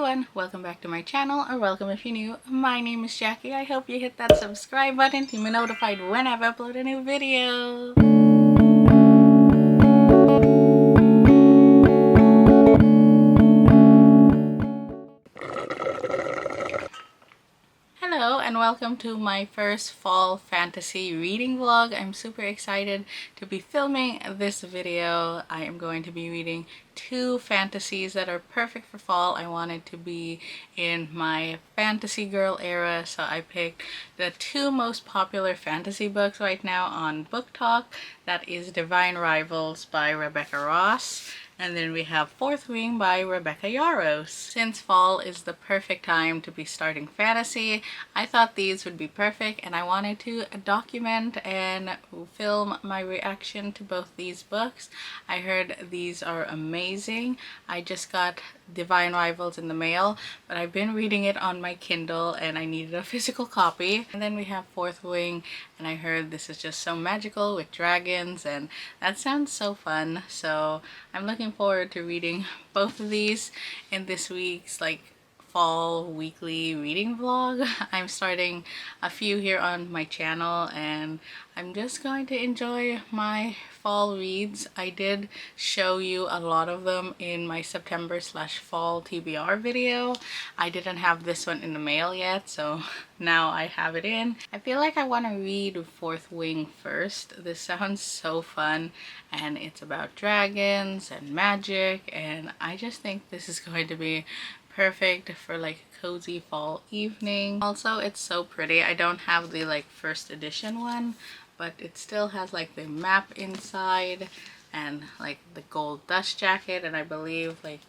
everyone, welcome back to my channel, or welcome if you're new. My name is Jackie. I hope you hit that subscribe button to be notified whenever I upload a new video. Hello and welcome to my first fall fantasy reading vlog. I'm super excited to be filming this video. I am going to be reading two fantasies that are perfect for fall. I wanted to be in my fantasy girl era, so I picked the two most popular fantasy books right now on Book Talk. That is Divine Rivals by Rebecca Ross, and then we have Fourth Wing by Rebecca Yarros. Since fall is the perfect time to be starting fantasy, I thought these would be perfect, and I wanted to document and film my reaction to both these books. I heard these are amazing. I just got Divine Rivals in the mail, but I've been reading it on my Kindle and I needed a physical copy. And then we have Fourth Wing, and I heard this is just so magical with dragons, and that sounds so fun. So I'm looking forward to reading both of these in this week's fall weekly reading vlog. I'm starting a few here on my channel, and I'm just going to enjoy my fall reads. I did show you a lot of them in my September/fall TBR video. I didn't have this one in the mail yet, so now I have it in. I feel like I want to read Fourth Wing first. This sounds so fun, and it's about dragons and magic, and I just think this is going to be perfect for a cozy fall evening. Also, it's so pretty. I don't have the first edition one, but it still has the map inside and the gold dust jacket, and I believe it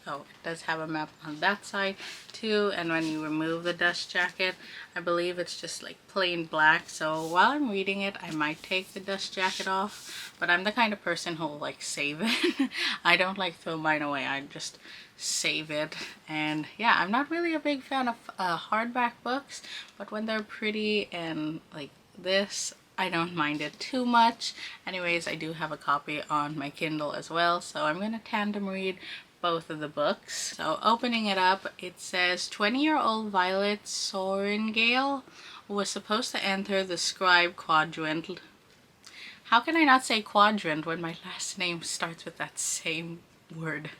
does have a map on that side too. And when you remove the dust jacket, I believe it's just plain black. So while I'm reading it, I might take the dust jacket off, but I'm the kind of person who'll save it. I don't throw mine away. I just save it. And yeah, I'm not really a big fan of hardback books, but when they're pretty and this, I don't mind it too much. Anyways, I do have a copy on my Kindle as well, so I'm gonna tandem read both of the books. So opening it up, it says 20-year-old Violet Sorrengail was supposed to enter the scribe quadrant. How can I not say quadrant when my last name starts with that same word?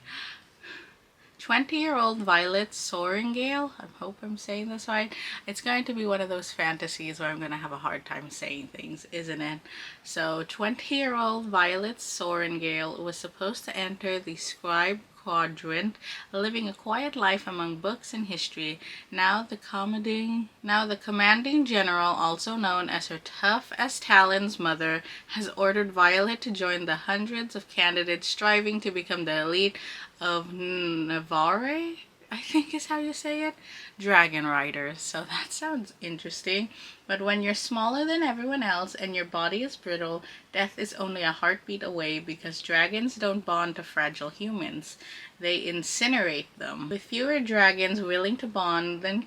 20-year-old Violet Sorrengail, I hope I'm saying this right. It's going to be one of those fantasies where I'm going to have a hard time saying things, isn't it? So 20-year-old Violet Sorrengail was supposed to enter the scribe quadrant, living a quiet life among books and history. Now the commanding general, also known as her tough as Talon's mother, has ordered Violet to join the hundreds of candidates striving to become the elite of Navarre, I think is how you say it, dragon riders. So that sounds interesting. But when you're smaller than everyone else and your body is brittle, death is only a heartbeat away, because dragons don't bond to fragile humans. They incinerate them. With fewer dragons willing to bond than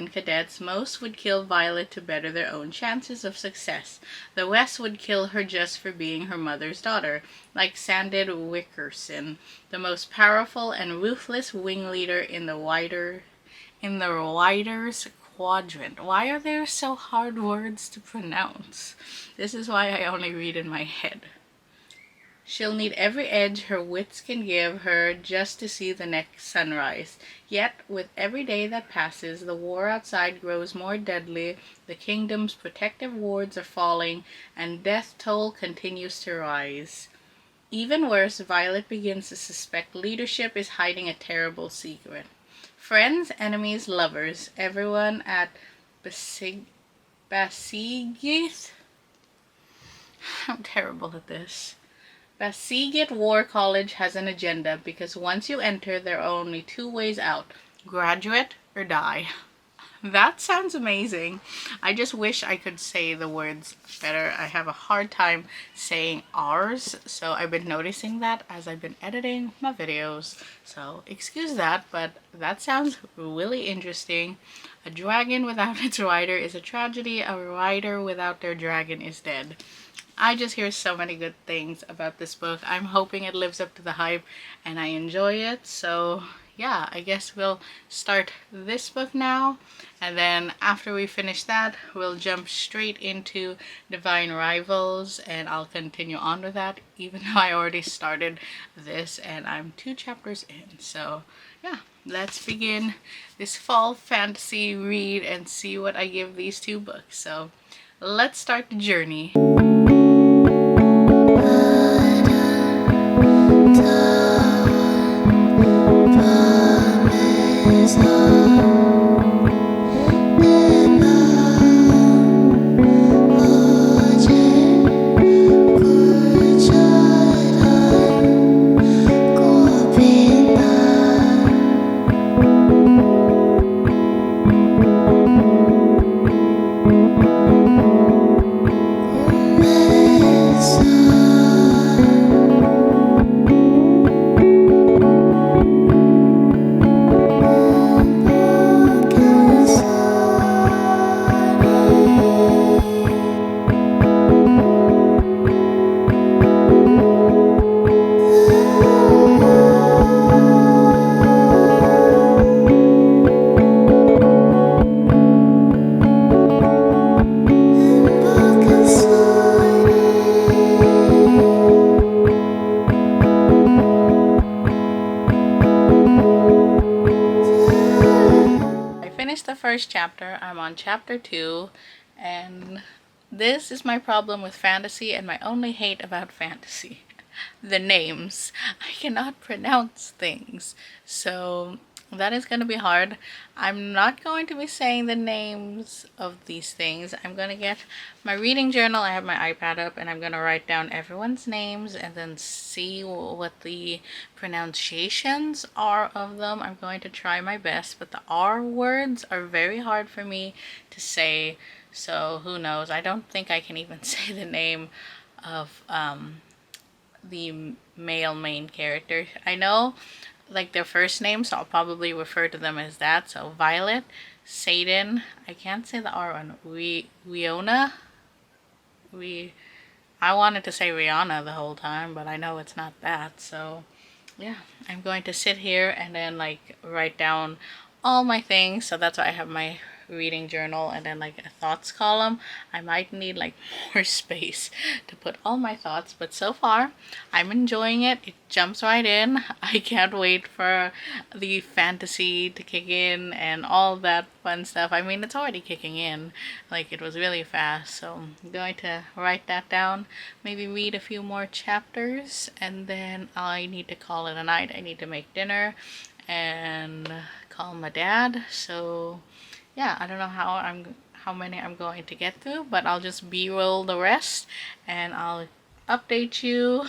cadets, most would kill Violet to better their own chances of success. The West would kill her just for being her mother's daughter, like Sanded Wickerson, the most powerful and ruthless wing leader in the Riders Quadrant. Why are there so hard words to pronounce? This is why I only read in my head. She'll need every edge her wits can give her just to see the next sunrise. Yet, with every day that passes, the war outside grows more deadly, the kingdom's protective wards are falling, and death toll continues to rise. Even worse, Violet begins to suspect leadership is hiding a terrible secret. Friends, enemies, lovers, everyone at Basigith? I'm terrible at this. Basigit War College has an agenda, because once you enter, there are only two ways out: graduate or die. That sounds amazing. I just wish I could say the words better. I have a hard time saying R's, so I've been noticing that as I've been editing my videos. So excuse that, but that sounds really interesting. A dragon without its rider is a tragedy. A rider without their dragon is dead. I just hear so many good things about this book. I'm hoping it lives up to the hype and I enjoy it. So yeah, I guess we'll start this book now, and then after we finish that, we'll jump straight into Divine Rivals, and I'll continue on with that, even though I already started this and I'm 2 chapters in. So yeah, let's begin this fall fantasy read and see what I give these 2 books. So let's start the journey. The first chapter. I'm on chapter 2, and this is my problem with fantasy and my only hate about fantasy. The names. I cannot pronounce things, so that is going to be hard. I'm not going to be saying the names of these things. I'm going to get my reading journal. I have my iPad up, and I'm going to write down everyone's names and then see what the pronunciations are of them. I'm going to try my best, but the R words are very hard for me to say, so who knows. I don't think I can even say the name of the male main character. I know like their first names, so I'll probably refer to them as that. So Violet, Satan, I can't say the R one, Riona. I wanted to say Rihanna the whole time, but I know it's not that. So yeah, I'm going to sit here and then like write down all my things. So that's why I have my reading journal and then like a thoughts column. I might need like more space to put all my thoughts, but so far I'm enjoying it. It jumps right in. I can't wait for the fantasy to kick in and all that fun stuff. I mean, it's already kicking in, like it was really fast. So I'm going to write that down, maybe read a few more chapters, and then I need to call it a night. I need to make dinner and call my dad. So yeah, I don't know how many I'm going to get through, but I'll just b-roll the rest and I'll update you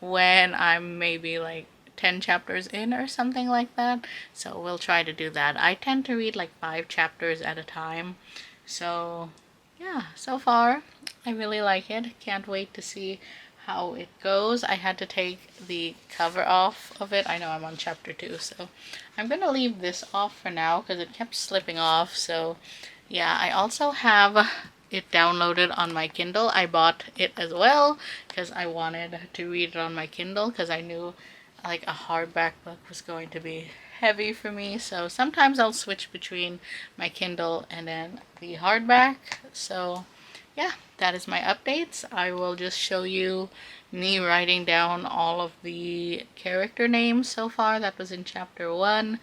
when I'm maybe like 10 chapters in or something like that. So we'll try to do that. I tend to read like 5 chapters at a time. So yeah, so far I really like it. Can't wait to see how it goes. I had to take the cover off of it. I know I'm on chapter 2, so I'm gonna leave this off for now because it kept slipping off. So yeah, I also have it downloaded on my Kindle. I bought it as well because I wanted to read it on my Kindle because I knew like a hardback book was going to be heavy for me. So sometimes I'll switch between my Kindle and then the hardback. So yeah, that is my updates. I will just show you me writing down all of the character names so far. That was in chapter 1.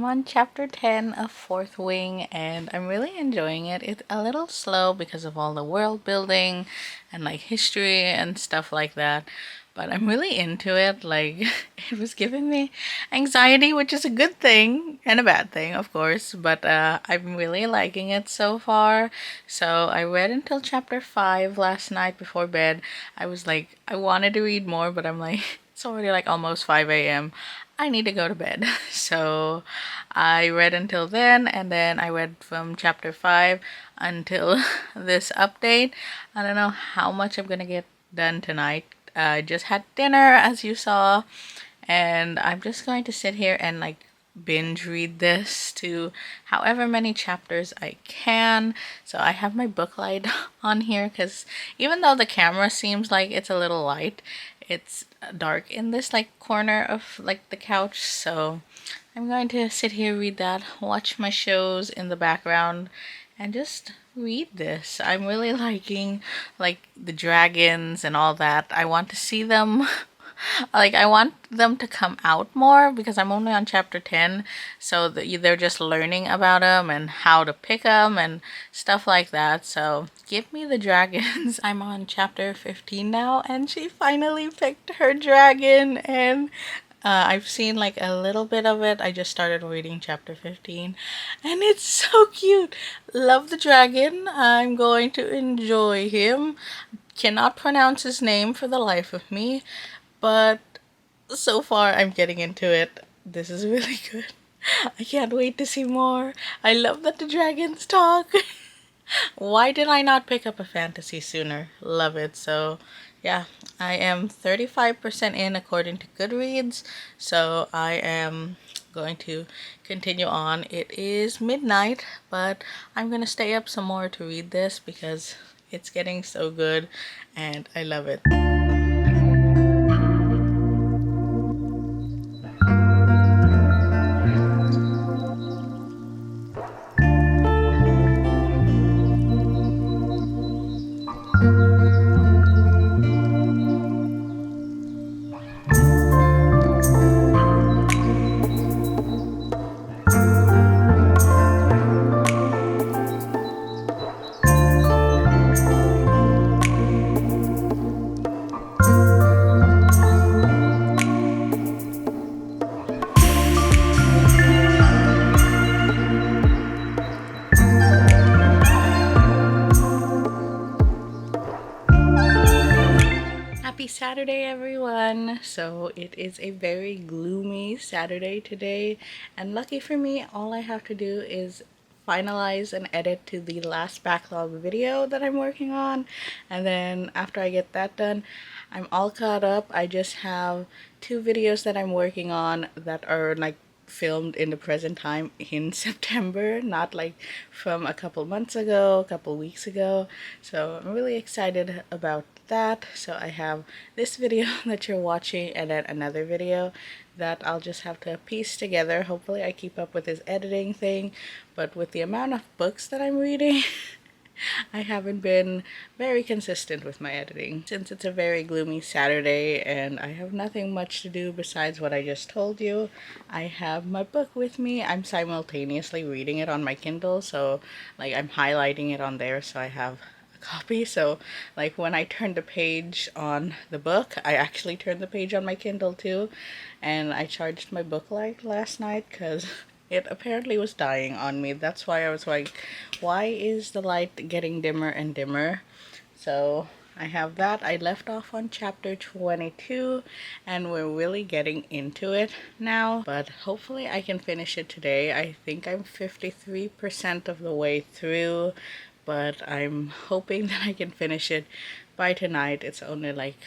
on chapter 10 of Fourth Wing and I'm really enjoying it. It's a little slow because of all the world building and like history and stuff like that. But I'm really into it. Like, it was giving me anxiety, which is a good thing and a bad thing, of course. But I'm really liking it so far. So I read until chapter 5 last night before bed. I was like, I wanted to read more, but I'm like, it's already like almost 5 a.m. I need to go to bed. So I read until then, and then I read from chapter 5 until this update. I don't know how much I'm gonna get done tonight. I just had dinner, as you saw, and I'm just going to sit here and like binge read this to however many chapters I can. So I have my book light on here because even though the camera seems like it's a little light, it's dark in this like corner of like the couch. So I'm going to sit here, read that, watch my shows in the background, and just read this. I'm really liking like the dragons and all that. I want to see them. Like, I want them to come out more because I'm only on chapter 10, so they're just learning about them and how to pick them and stuff like that. So give me the dragons. I'm on chapter 15 now, and she finally picked her dragon, and I've seen like a little bit of it. I just started reading chapter 15 and it's so cute. Love the dragon. I'm going to enjoy him. Cannot pronounce his name for the life of me, but so far I'm getting into it. This is really good. I can't wait to see more. I love that the dragons talk. Why did I not pick up a fantasy sooner? Love it. So yeah, I am 35% in according to Goodreads. So I am going to continue on. It is midnight, but I'm gonna stay up some more to read this because it's getting so good and I love it. Happy Saturday, everyone! So it is a very gloomy Saturday today, and lucky for me, all I have to do is finalize and edit to the last backlog video that I'm working on, and then after I get that done, I'm all caught up. I just have 2 videos that I'm working on that are like filmed in the present time in September, not like from a couple months ago, a couple weeks ago. So I'm really excited about that. So I have this video that you're watching and then another video that I'll just have to piece together. Hopefully I keep up with this editing thing, but with the amount of books that I'm reading I haven't been very consistent with my editing. Since it's a very gloomy Saturday and I have nothing much to do besides what I just told you, I have my book with me. I'm simultaneously reading it on my Kindle, so like I'm highlighting it on there so I have a copy. So like when I turn the page on the book, I actually turned the page on my Kindle too, and I charged my book light last night because it apparently was dying on me. That's why I was like, why is the light getting dimmer and dimmer? So I have that. I left off on chapter 22 and we're really getting into it now, but hopefully I can finish it today. I think I'm 53% of the way through, but I'm hoping that I can finish it by tonight. It's only like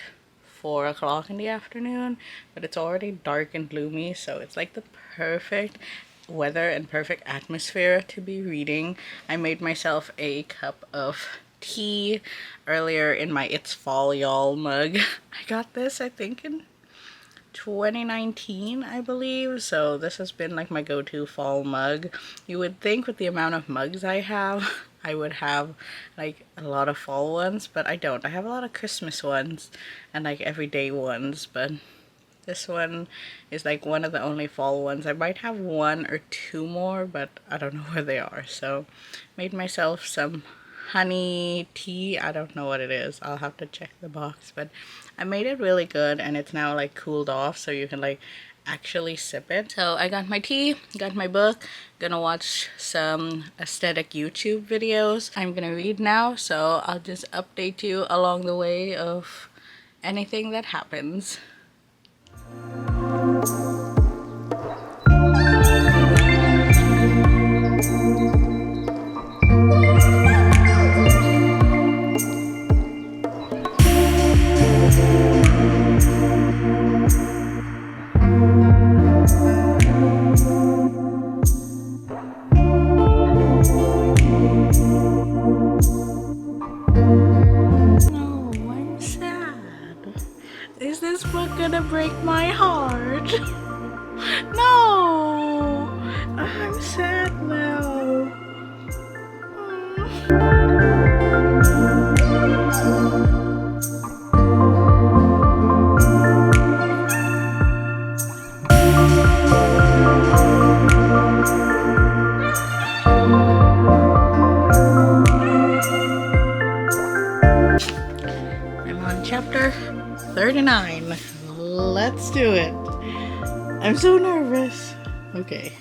4 o'clock in the afternoon, but it's already dark and gloomy, so it's like the perfect weather and perfect atmosphere to be reading. I made myself a cup of tea earlier in my It's Fall Y'all mug. I got this I think in 2019, I believe, so this has been like my go-to fall mug. You would think with the amount of mugs I have I would have like a lot of fall ones, but I don't. I have a lot of Christmas ones and like everyday ones, but This one is like one of the only fall ones. I might have one or two more, but I don't know where they are. So made myself some honey tea. I don't know what it is. I'll have to check the box, but I made it really good, and it's now like cooled off so you can like actually sip it. So I got my tea, got my book, gonna watch some aesthetic YouTube videos. I'm gonna read now, so I'll just update you along the way of anything that happens. Is this book gonna break my heart? No! I'm sad now. I'm on chapter 39. Let's do it. I'm so nervous. Okay.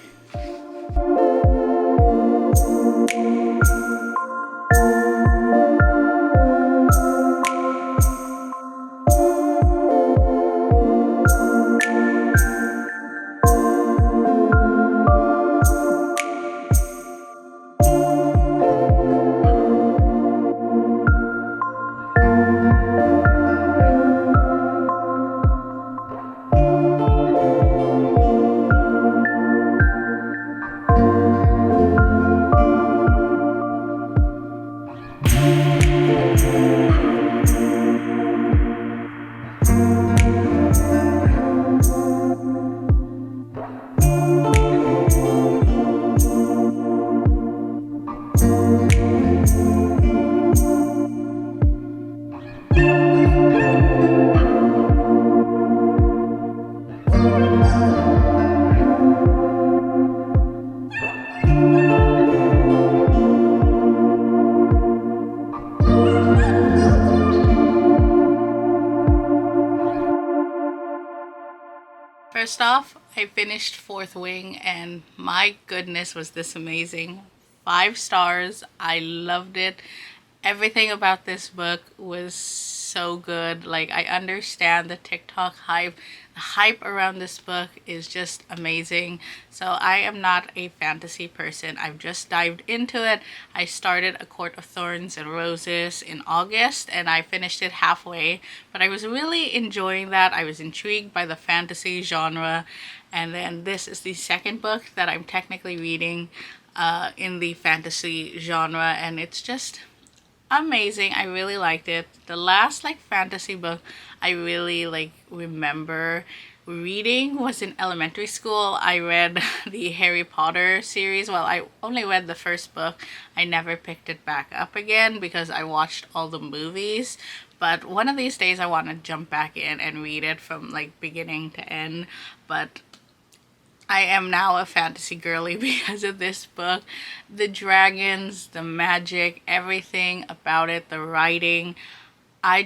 First off, I finished Fourth Wing, and my goodness, was this amazing. 5 stars. I loved it. Everything about this book was so good. Like, I understand the TikTok hype. The hype around this book is just amazing. So I am not a fantasy person. I've just dived into it. I started A Court of Thorns and Roses in August, and I finished it halfway. But I was really enjoying that. I was intrigued by the fantasy genre. And then this is the second book that I'm technically reading in the fantasy genre, and it's just amazing. I really liked it. The last like fantasy book I really like remember reading was in elementary school. I read the Harry Potter series. Well, I only read the first book. I never picked it back up again because I watched all the movies. But one of these days I want to jump back in and read it from like beginning to end. But I am now a fantasy girly because of this book. The dragons, the magic, everything about it, the writing. I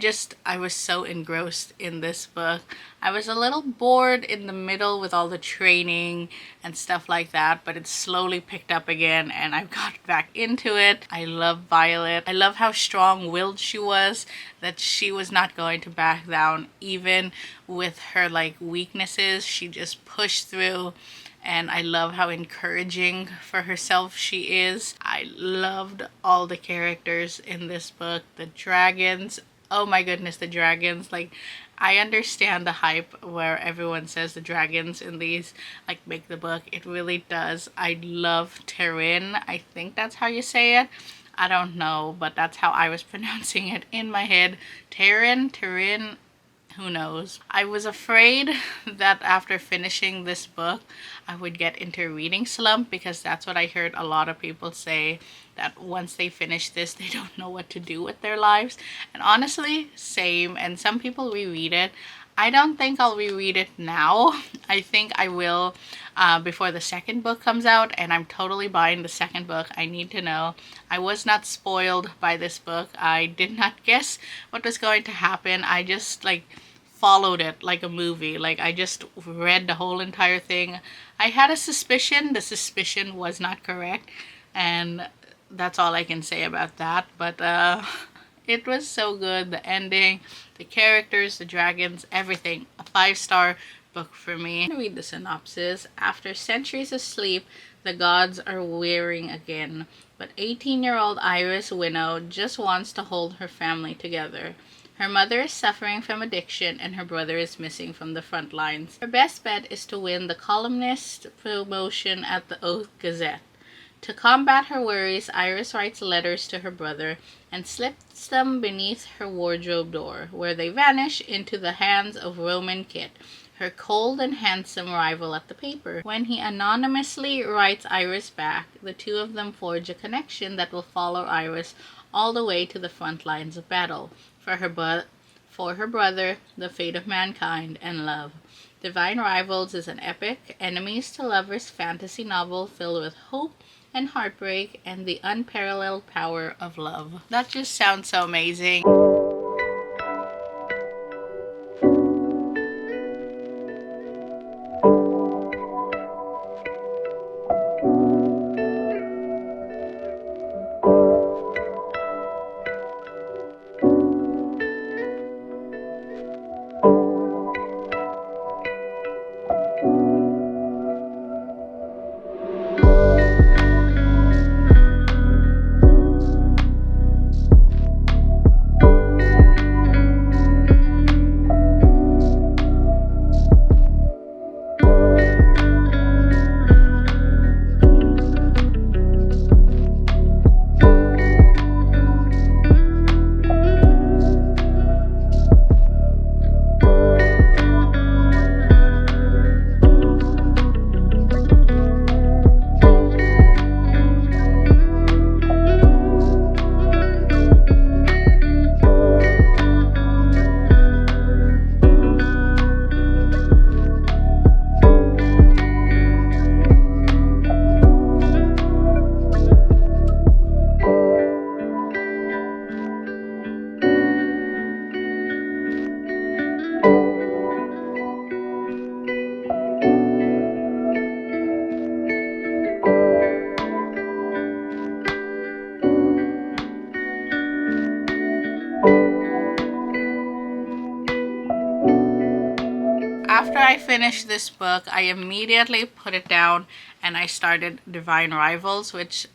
was so engrossed in this book. I was a little bored in the middle with all the training and stuff like that, but it slowly picked up again and I got back into it. I love Violet. I love how strong-willed she was, that she was not going to back down even with her like weaknesses. She just pushed through. And I love how encouraging for herself she is. I loved all the characters in this book. The dragons. Oh my goodness, the dragons. Like, I understand the hype where everyone says the dragons in these like make the book. It really does. I love Terrin. I think that's how you say it. I don't know, but that's how I was pronouncing it in my head. Terrin. Who knows? I was afraid that after finishing this book, I would get into a reading slump because that's what I heard a lot of people say, that once they finish this, they don't know what to do with their lives. And honestly, same. And some people reread it. I don't think I'll reread it now. I think I will before the second book comes out, and I'm totally buying the second book. I need to know. I was not spoiled by this book. I did not guess what was going to happen. I just like followed it like a movie. Like I just read the whole entire thing. I had a suspicion. The suspicion was not correct, and that's all I can say about that. But it was so good. The ending, the characters, the dragons, everything. A 5-star book for me. I'm gonna read the synopsis. After centuries of sleep, the gods are wearing again. But 18-year-old Iris Winnow just wants to hold her family together. Her mother is suffering from addiction and her brother is missing from the front lines. Her best bet is to win the columnist promotion at the Oath Gazette. To combat her worries, Iris writes letters to her brother and slips them beneath her wardrobe door, where they vanish into the hands of Roman Kit, her cold and handsome rival at the paper. When he anonymously writes Iris back, the two of them forge a connection that will follow Iris all the way to the front lines of battle, for her brother, the fate of mankind, and love. Divine Rivals is an epic, enemies to lovers fantasy novel filled with hope and heartbreak and the unparalleled power of love. That just sounds so amazing. After I finished this book, I immediately put it down and I started Divine Rivals, which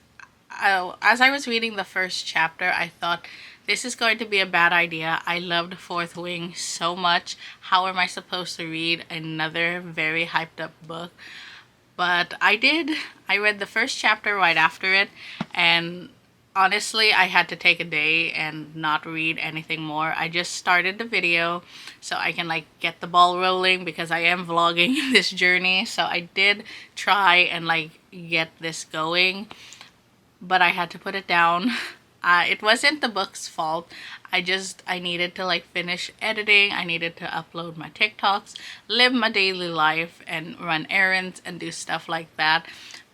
as I was reading the first chapter, I thought this is going to be a bad idea. I loved Fourth Wing so much. How am I supposed to read another very hyped up book? But I did. I read the first chapter right after it, and honestly, I had to take a day and not read anything more. I just started the video so I can like get the ball rolling because I am vlogging this journey. So I did try and like get this going, but I had to put it down. It wasn't the book's fault. I needed to like finish editing. I needed to upload my TikToks, live my daily life, and run errands and do stuff like that.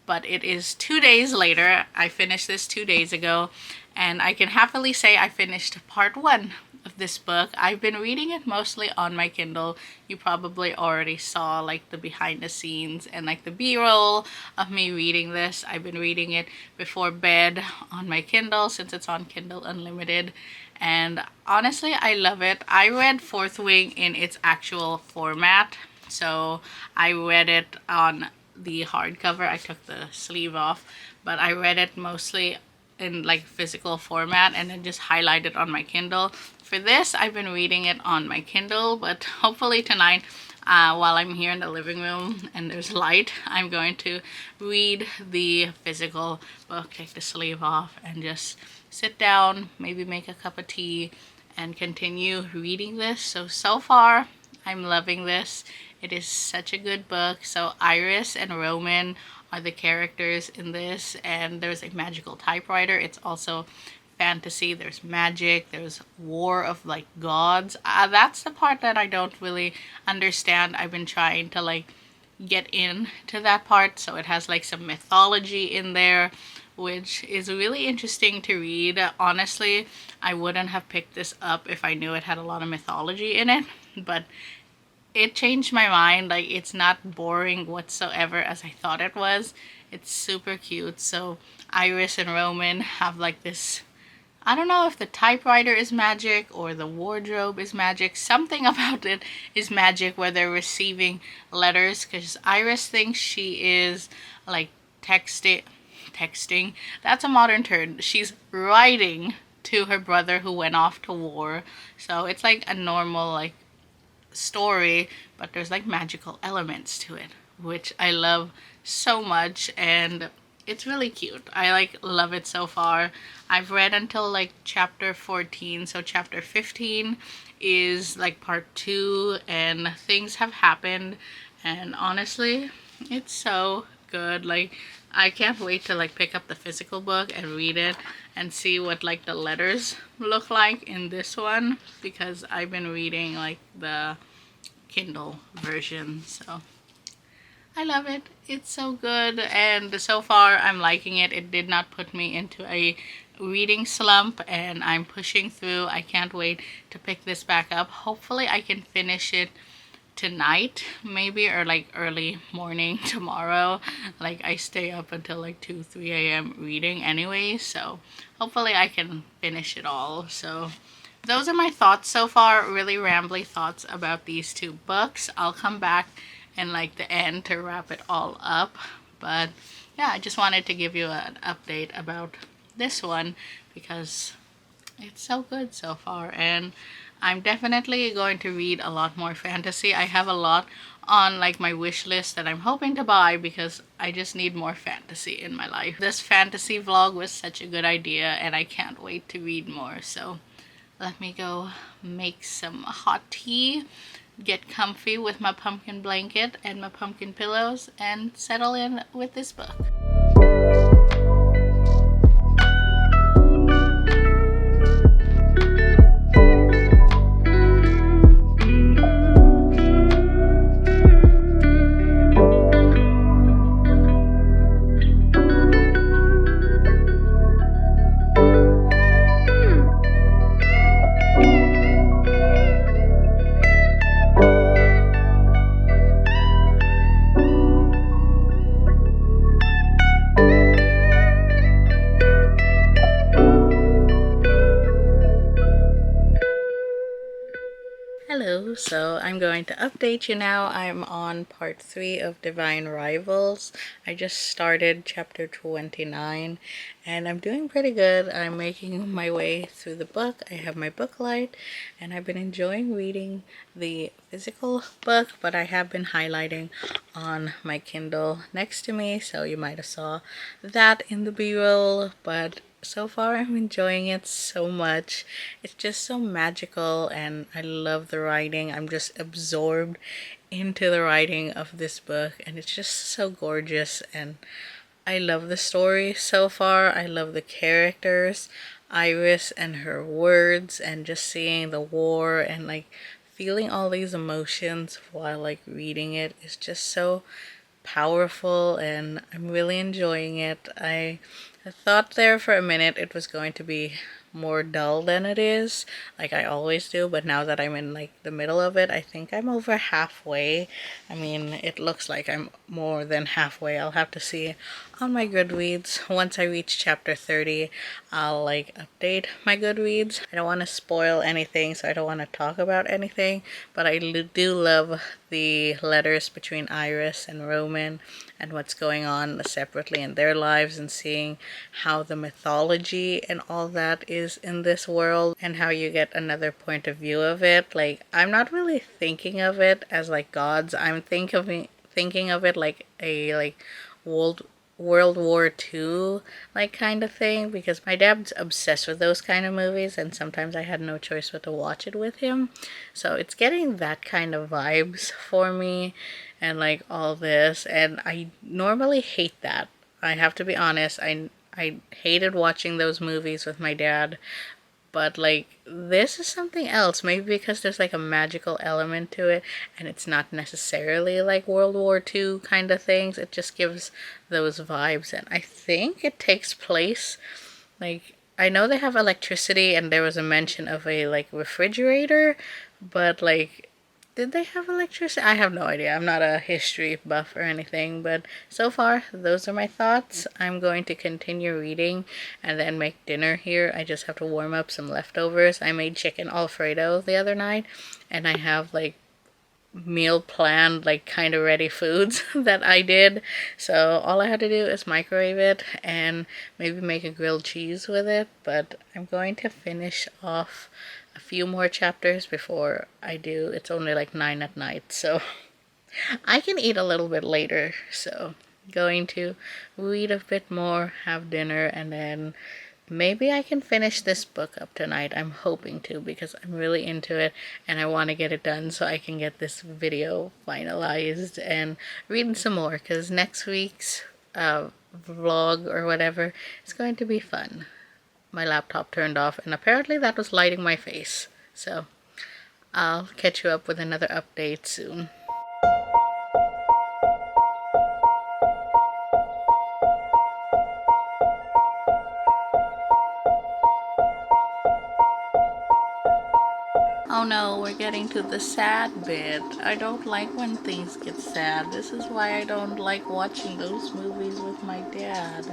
But it is 2 days later. I finished this 2 days ago, and I can happily say I finished part 1 of this book. I've been reading it mostly on my Kindle. You probably already saw like the behind the scenes and like the b-roll of me reading this. I've been reading it before bed on my Kindle since it's on Kindle Unlimited, and honestly I love it. I read Fourth Wing in its actual format, so I read it on the hardcover. I took the sleeve off, but I read it mostly in like physical format and then just highlighted on my Kindle. For this, I've been reading it on my Kindle, but hopefully tonight, while I'm here in the living room and there's light, I'm going to read the physical book, take the sleeve off, and just sit down, maybe make a cup of tea, and continue reading this. So far, I'm loving this. It is such a good book. So Iris and Roman are the characters in this, and there's a magical typewriter. It's also fantasy, there's magic, there's war of like gods. That's the part that I don't really understand. I've been trying to like get into that part, so it has like some mythology in there, which is really interesting to read. Honestly, I wouldn't have picked this up if I knew it had a lot of mythology in it, but it changed my mind. Like, it's not boring whatsoever as I thought it was. It's super cute. So Iris and Roman have like this, I don't know if the typewriter is magic or the wardrobe is magic. Something about it is magic where they're receiving letters, because Iris thinks she is like texting. That's a modern term. She's writing to her brother who went off to war. So it's like a normal like story, but there's like magical elements to it, which I love so much, and it's really cute. I like love it so far. I've read until like chapter 14, so chapter 15 is like part 2, and things have happened, and honestly, it's so good. Like, I can't wait to like pick up the physical book and read it and see what like the letters look like in this one, because I've been reading like the Kindle version. So I love it. It's so good, and so far I'm liking it. It did not put me into a reading slump, and I'm pushing through. I can't wait to pick this back up. Hopefully I can finish it tonight maybe, or like early morning tomorrow. Like, I stay up until like 2-3 a.m. reading anyway, so hopefully I can finish it all. So those are my thoughts so far, really rambly thoughts about these 2 books. I'll come back in like the end to wrap it all up, but yeah, I just wanted to give you an update about this one because it's so good so far, and I'm definitely going to read a lot more fantasy. I have a lot on like my wish list that I'm hoping to buy because I just need more fantasy in my life. This fantasy vlog was such a good idea, and I can't wait to read more. So let me go make some hot tea, get comfy with my pumpkin blanket and my pumpkin pillows, and settle in with this book. Hello, so I'm going to update you now. I'm on part 3 of Divine Rivals. I just started chapter 29 and I'm doing pretty good. I'm making my way through the book. I have my book light and I've been enjoying reading the physical book, but I have been highlighting on my Kindle next to me, so you might have saw that in the b-roll. But so far I'm enjoying it so much. It's just so magical and I love the writing. I'm just absorbed into the writing of this book, and it's just so gorgeous, and I love the story so far. I love the characters, Iris and her words, and just seeing the war and like feeling all these emotions while like reading it is just so powerful, and I'm really enjoying it. I thought there for a minute it was going to be more dull than it is, like I always do, but now that I'm in like the middle of it, I think I'm over halfway. I mean, it looks like I'm more than halfway. I'll have to see on my Goodreads. Once I reach chapter 30, I'll like update my Goodreads. I don't want to spoil anything, so I don't want to talk about anything, but I do love the letters between Iris and Roman and what's going on separately in their lives, and seeing how the mythology and all that is in this world, and how you get another point of view of it. Like, I'm not really thinking of it as like gods. I'm thinking of it like a like World War II like kind of thing, because my dad's obsessed with those kind of movies, and sometimes I had no choice but to watch it with him. So it's getting that kind of vibes for me, and like all this, and I normally hate that. I have to be honest. I hated watching those movies with my dad. But like this is something else, maybe because there's like a magical element to it and it's not necessarily like World War II kind of things. It just gives those vibes, and I think it takes place like, I know they have electricity and there was a mention of a like refrigerator, but like, did they have electricity? I have no idea. I'm not a history buff or anything, but so far, those are my thoughts. I'm going to continue reading and then make dinner here. I just have to warm up some leftovers. I made chicken Alfredo the other night, and I have like meal planned, like kind of ready foods that I did. So all I had to do is microwave it and maybe make a grilled cheese with it. But I'm going to finish off a few more chapters before I do. It's only like 9 at night, so I can eat a little bit later. So going to read a bit more, have dinner, and then maybe I can finish this book up tonight. I'm hoping to, because I'm really into it and I want to get it done so I can get this video finalized and read some more, because next week's vlog or whatever is going to be fun. My laptop turned off and apparently that was lighting my face. So I'll catch you up with another update soon. Oh no, we're getting to the sad bit. I don't like when things get sad. This is why I don't like watching those movies with my dad.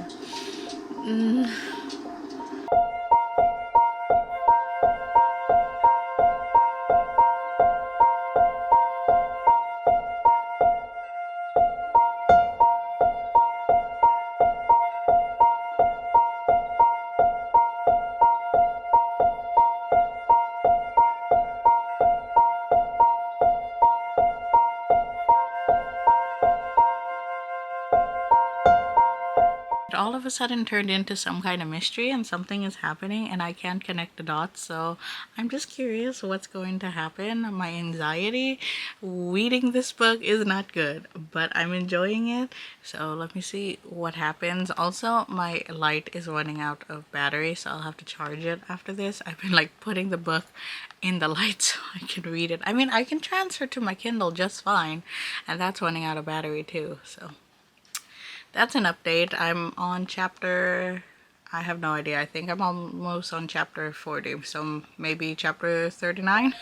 It all of a sudden turned into some kind of mystery and something is happening and I can't connect the dots, so I'm just curious what's going to happen. My anxiety reading this book is not good, but I'm enjoying it, so let me see what happens. Also, my light is running out of battery, so I'll have to charge it after this. I've been like putting the book in the light so I can read it. I mean, I can transfer to my Kindle just fine, and that's running out of battery too, so that's an update. I'm on chapter, I have no idea. I think I'm almost on chapter 40, so maybe chapter 39.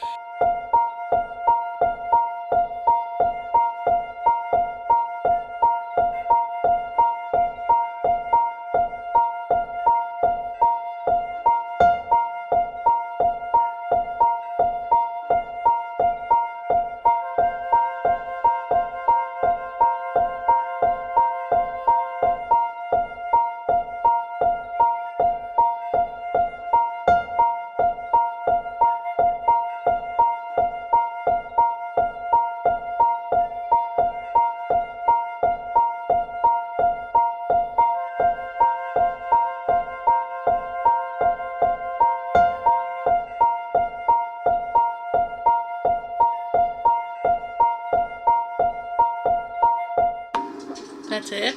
That's it?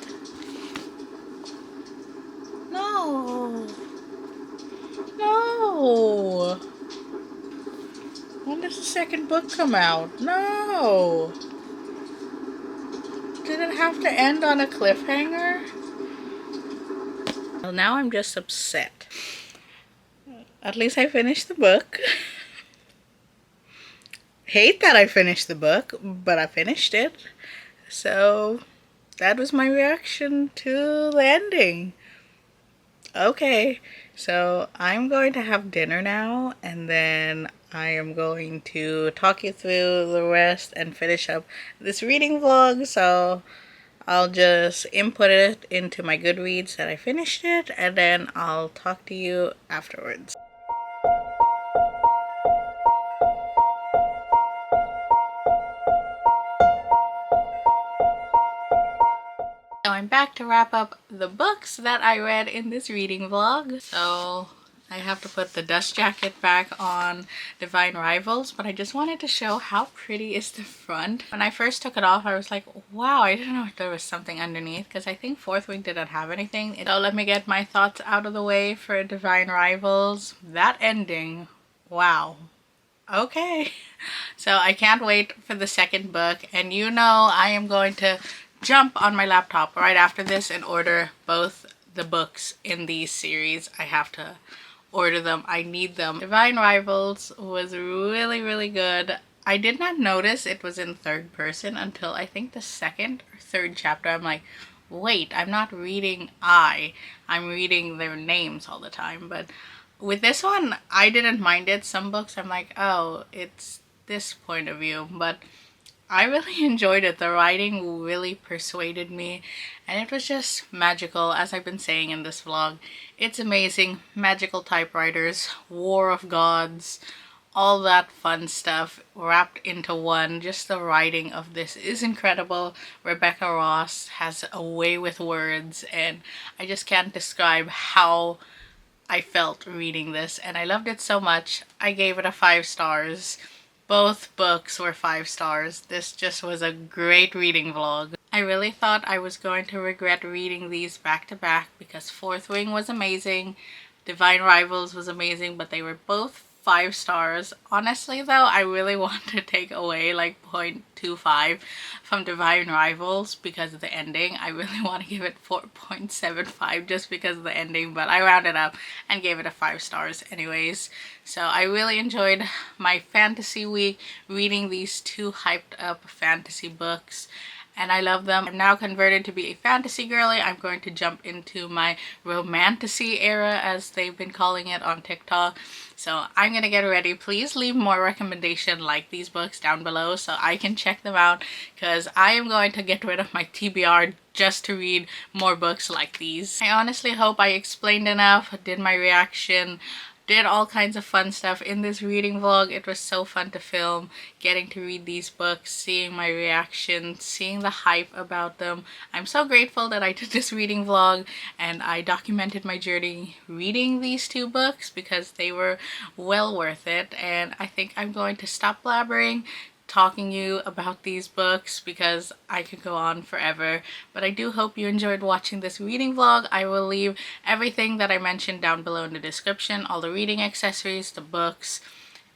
No. No. When does the second book come out? No. Did it have to end on a cliffhanger? Well, now I'm just upset. At least I finished the book. Hate that I finished the book, but I finished it. So that was my reaction to the ending. Okay, so I'm going to have dinner now, and then I am going to talk you through the rest and finish up this reading vlog. So I'll just input it into my Goodreads that I finished it, and then I'll talk to you afterwards. So I'm back to wrap up the books that I read in this reading vlog. So I have to put the dust jacket back on Divine Rivals, but I just wanted to show how pretty is the front. When I first took it off, I was like, wow, I didn't know if there was something underneath, because I think Fourth Wing didn't have anything. So let me get my thoughts out of the way for Divine Rivals. That ending, wow. Okay. So I can't wait for the second book, and you know I am going to jump on my laptop right after this and order both the books in these series. I have to order them. I need them. Divine Rivals was really good. I did not notice it was in third person until I think the second or third chapter. I'm like, wait, I'm not reading I'm reading their names all the time. But with this one, I didn't mind it. Some books I'm like, oh, it's this point of view, but I really enjoyed it. The writing really persuaded me, and it was just magical, as I've been saying in this vlog. It's amazing. Magical typewriters, War of Gods, all that fun stuff wrapped into one. Just the writing of this is incredible. Rebecca Ross has a way with words, and I just can't describe how I felt reading this, and I loved it so much. I gave it a 5 stars. Both books were 5 stars. This just was a great reading vlog. I really thought I was going to regret reading these back to back because Fourth Wing was amazing, Divine Rivals was amazing, but they were both 5 stars. Honestly though, I really want to take away like 0.25 from Divine Rivals because of the ending. I really want to give it 4.75 just because of the ending, but I rounded up and gave it a 5 stars anyways. So I really enjoyed my fantasy week reading these two hyped up fantasy books, and I love them. I'm now converted to be a fantasy girly. I'm going to jump into my romantasy era, as they've been calling it on TikTok. So I'm gonna get ready. Please leave more recommendation like these books down below so I can check them out, because I am going to get rid of my TBR just to read more books like these. I honestly hope I explained enough, did my reaction, did all kinds of fun stuff in this reading vlog. It was so fun to film, getting to read these books, seeing my reaction, seeing the hype about them. I'm so grateful that I did this reading vlog and I documented my journey reading these two books because they were well worth it. And I think I'm going to stop blabbering, talking you about these books, because I could go on forever. But I do hope you enjoyed watching this reading vlog. I will leave everything that I mentioned down below in the description. All the reading accessories, the books,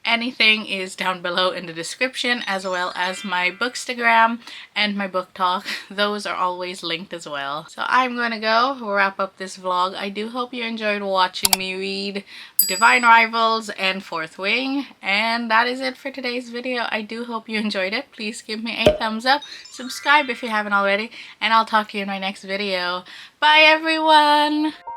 anything is down below in the description, as well as my bookstagram and my book talk. Those are always linked as well. So I'm gonna go wrap up this vlog. I do hope you enjoyed watching me read Divine Rivals and Fourth Wing, and that is it for today's video. I do hope you enjoyed it. Please give me a thumbs up, subscribe if you haven't already, and I'll talk to you in my next video. Bye everyone!